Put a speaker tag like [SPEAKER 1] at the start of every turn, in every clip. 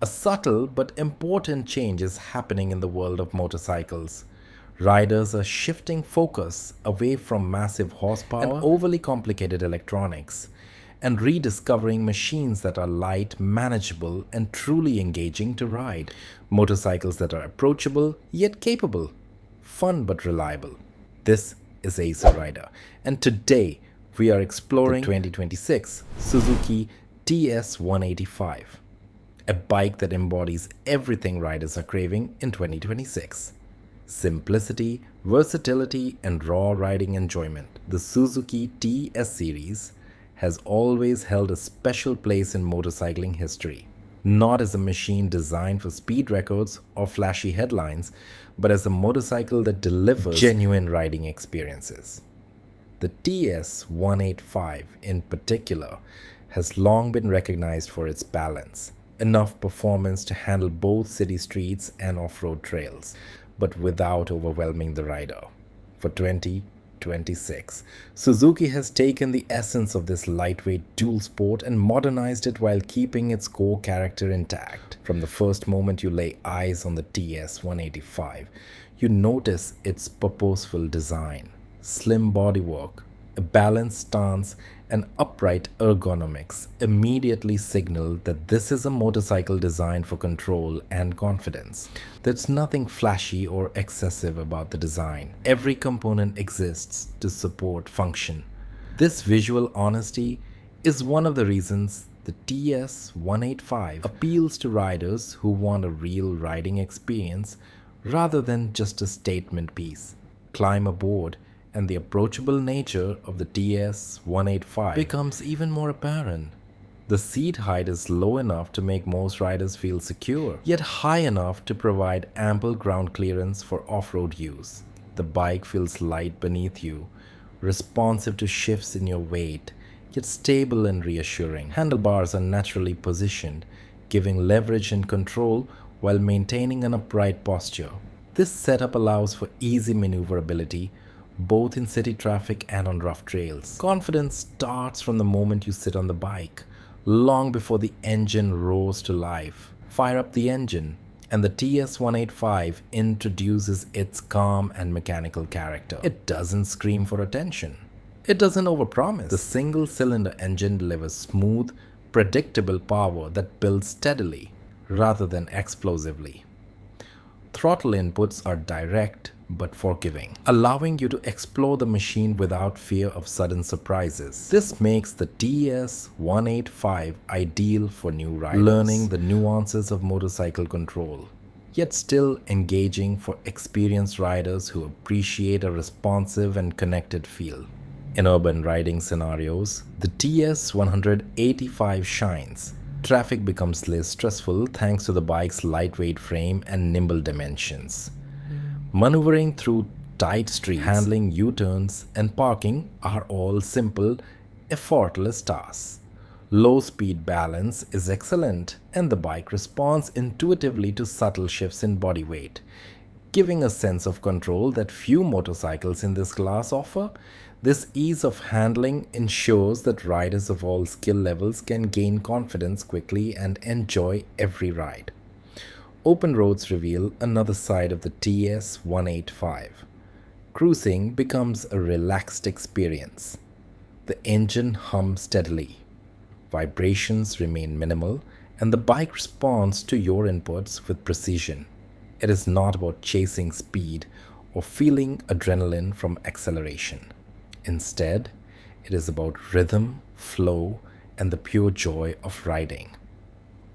[SPEAKER 1] A subtle but important change is happening in the world of motorcycles. Riders are shifting focus away from massive horsepower and overly complicated electronics and rediscovering machines that are light, manageable, and truly engaging to ride. Motorcycles that are approachable yet capable, fun but reliable. This is Acer Rider, and today we are exploring the 2026 Suzuki TS 185, a bike that embodies everything riders are craving in 2026. Simplicity, versatility, and raw riding enjoyment. The Suzuki TS series has always held a special place in motorcycling history, not as a machine designed for speed records or flashy headlines, but as a motorcycle that delivers genuine riding experiences. The TS 185 in particular has long been recognized for its balance, enough performance to handle both city streets and off-road trails, but without overwhelming the rider. For 2026, Suzuki has taken the essence of this lightweight dual sport and modernized it while keeping its core character intact. From the first moment you lay eyes on the TS 185, you notice its purposeful design, slim bodywork, a balanced stance, and upright ergonomics immediately signal that this is a motorcycle designed for control and confidence. There's nothing flashy or excessive about the design. Every component exists to support function. This visual honesty is one of the reasons the TS 185 appeals to riders who want a real riding experience rather than just a statement piece. Climb aboard, and the approachable nature of the TS 185 becomes even more apparent. The seat height is low enough to make most riders feel secure, yet high enough to provide ample ground clearance for off-road use. The bike feels light beneath you, responsive to shifts in your weight, yet stable and reassuring. Handlebars are naturally positioned, giving leverage and control while maintaining an upright posture. This setup allows for easy maneuverability both in city traffic and on rough trails. Confidence starts from the moment you sit on the bike, long before the engine roars to life. Fire up the engine, and the TS 185 introduces its calm and mechanical character. It doesn't scream for attention. It doesn't overpromise. The single-cylinder engine delivers smooth, predictable power that builds steadily rather than explosively. Throttle inputs are direct but forgiving, allowing you to explore the machine without fear of sudden surprises. This makes the TS 185 ideal for new riders, learning the nuances of motorcycle control, yet still engaging for experienced riders who appreciate a responsive and connected feel. In urban riding scenarios, the TS 185 shines. Traffic becomes less stressful thanks to the bike's lightweight frame and nimble dimensions. Maneuvering through tight streets, handling U-turns, and parking are all simple, effortless tasks. Low-speed balance is excellent, and the bike responds intuitively to subtle shifts in body weight, giving a sense of control that few motorcycles in this class offer. This ease of handling ensures that riders of all skill levels can gain confidence quickly and enjoy every ride. Open roads reveal another side of the TS 185. Cruising becomes a relaxed experience. The engine hums steadily. Vibrations remain minimal, and the bike responds to your inputs with precision. It is not about chasing speed or feeling adrenaline from acceleration. Instead, it is about rhythm, flow, and the pure joy of riding.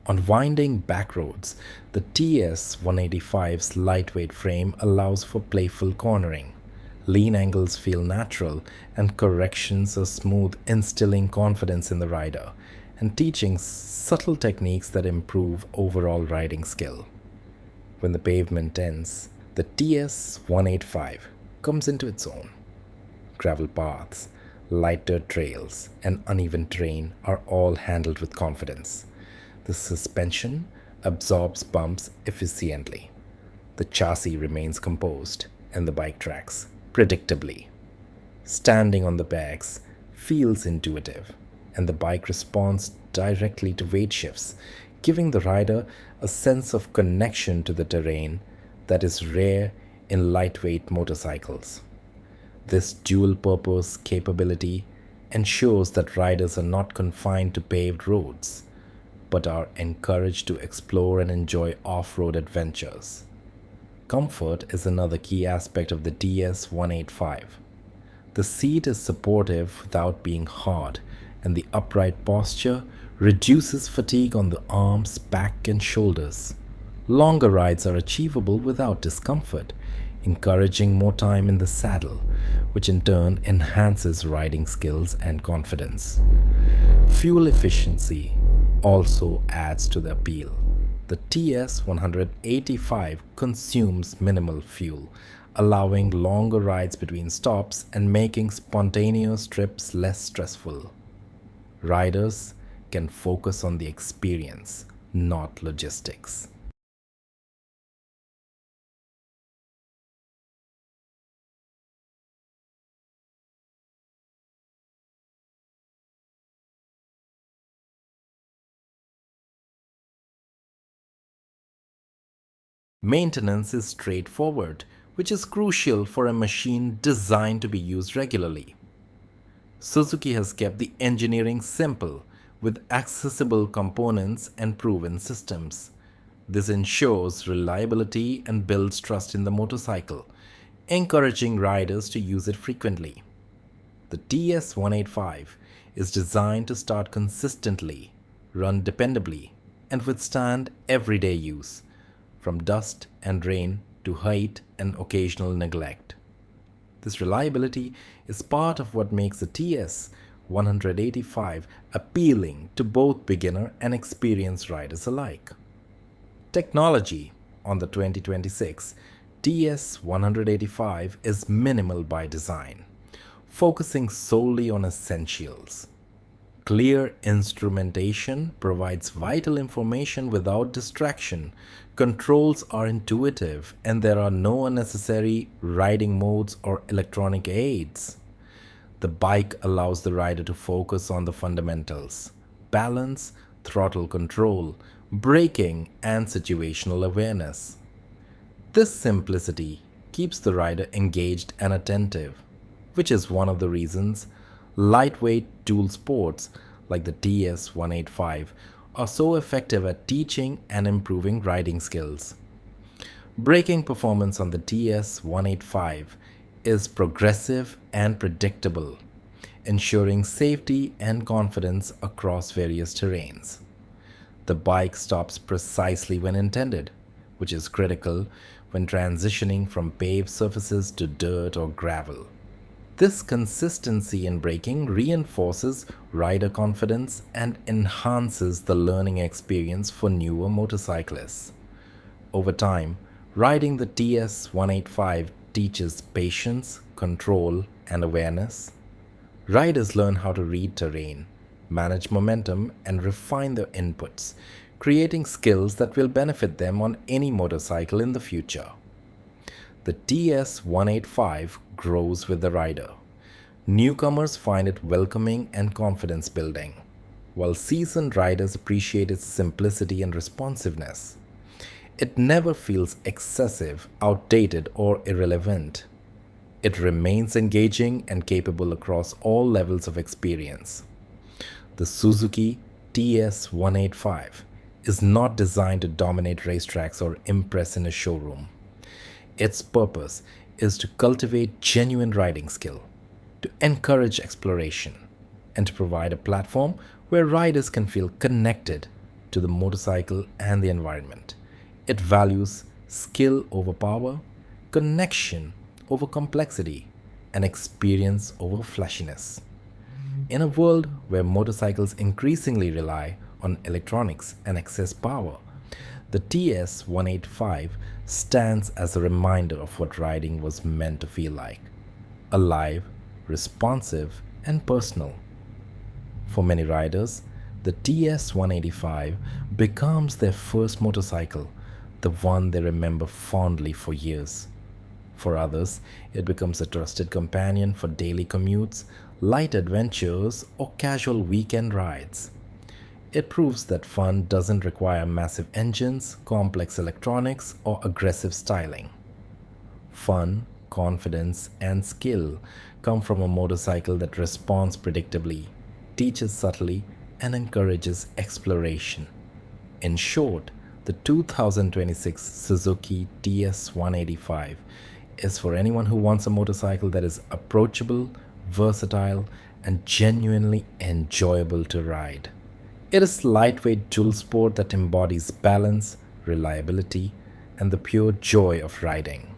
[SPEAKER 1] On winding back roads, the TS 185's lightweight frame allows for playful cornering. Lean angles feel natural, and corrections are smooth, instilling confidence in the rider and teaching subtle techniques that improve overall riding skill. When the pavement ends, the TS 185 comes into its own. Gravel paths, light dirt trails, and uneven terrain are all handled with confidence. The suspension absorbs bumps efficiently. The chassis remains composed, and the bike tracks predictably. Standing on the pegs feels intuitive, and the bike responds directly to weight shifts, giving the rider a sense of connection to the terrain that is rare in lightweight motorcycles. This dual-purpose capability ensures that riders are not confined to paved roads, but are encouraged to explore and enjoy off-road adventures. Comfort is another key aspect of the TS185. The seat is supportive without being hard, and the upright posture reduces fatigue on the arms, back, and shoulders. Longer rides are achievable without discomfort, encouraging more time in the saddle, which in turn enhances riding skills and confidence. Fuel efficiency also adds to the appeal. The TS185 consumes minimal fuel, allowing longer rides between stops and making spontaneous trips less stressful. Riders can focus on the experience, not logistics. Maintenance is straightforward, which is crucial for a machine designed to be used regularly. Suzuki has kept the engineering simple with accessible components and proven systems. This ensures reliability and builds trust in the motorcycle, encouraging riders to use it frequently. The TS185 is designed to start consistently, run dependably, and withstand everyday use, from dust and rain to height and occasional neglect. This reliability is part of what makes the TS185 appealing to both beginner and experienced riders alike. Technology on the 2026 TS185 is minimal by design, focusing solely on essentials. Clear instrumentation provides vital information without distraction. Controls are intuitive and there are no unnecessary riding modes or electronic aids. The bike allows the rider to focus on the fundamentals: balance, throttle control, braking, and situational awareness. This simplicity keeps the rider engaged and attentive, which is one of the reasons lightweight dual sports like the TS185 are so effective at teaching and improving riding skills. Braking performance on the TS185 is progressive and predictable, ensuring safety and confidence across various terrains. The bike stops precisely when intended, which is critical when transitioning from paved surfaces to dirt or gravel. This consistency in braking reinforces rider confidence and enhances the learning experience for newer motorcyclists. Over time, riding the TS185 teaches patience, control, and awareness. Riders learn how to read terrain, manage momentum, and refine their inputs, creating skills that will benefit them on any motorcycle in the future. The TS185 grows with the rider. Newcomers find it welcoming and confidence building, while seasoned riders appreciate its simplicity and responsiveness. It never feels excessive, outdated, or irrelevant. It remains engaging and capable across all levels of experience. The Suzuki TS185 is not designed to dominate racetracks or impress in a showroom. Its purpose is to cultivate genuine riding skill, to encourage exploration, and to provide a platform where riders can feel connected to the motorcycle and the environment. It values skill over power, connection over complexity, and experience over flashiness. In a world where motorcycles increasingly rely on electronics and excess power, the TS185 stands as a reminder of what riding was meant to feel like: alive, responsive, and personal. For many riders, the TS185 becomes their first motorcycle, the one they remember fondly for years. For others, it becomes a trusted companion for daily commutes, light adventures, or casual weekend rides. It proves that fun doesn't require massive engines, complex electronics, or aggressive styling. Fun, confidence, and skill come from a motorcycle that responds predictably, teaches subtly, and encourages exploration. In short, the 2026 Suzuki TS 185 is for anyone who wants a motorcycle that is approachable, versatile, and genuinely enjoyable to ride. It is lightweight dual sport that embodies balance, reliability, and the pure joy of riding.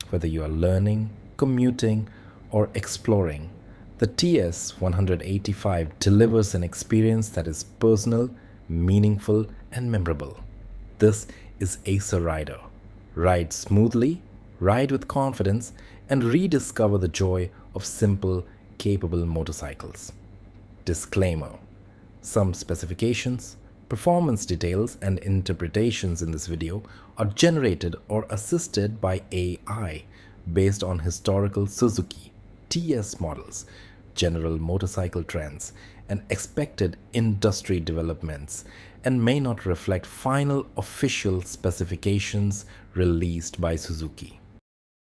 [SPEAKER 1] Whether you are learning, commuting, or exploring, the TS 185 delivers an experience that is personal, meaningful, and memorable. This is Acer Rider. Ride smoothly, ride with confidence, and rediscover the joy of simple, capable motorcycles. Disclaimer: some specifications, performance details, and interpretations in this video are generated or assisted by AI based on historical Suzuki TS models, general motorcycle trends, and expected industry developments, and may not reflect final official specifications released by Suzuki.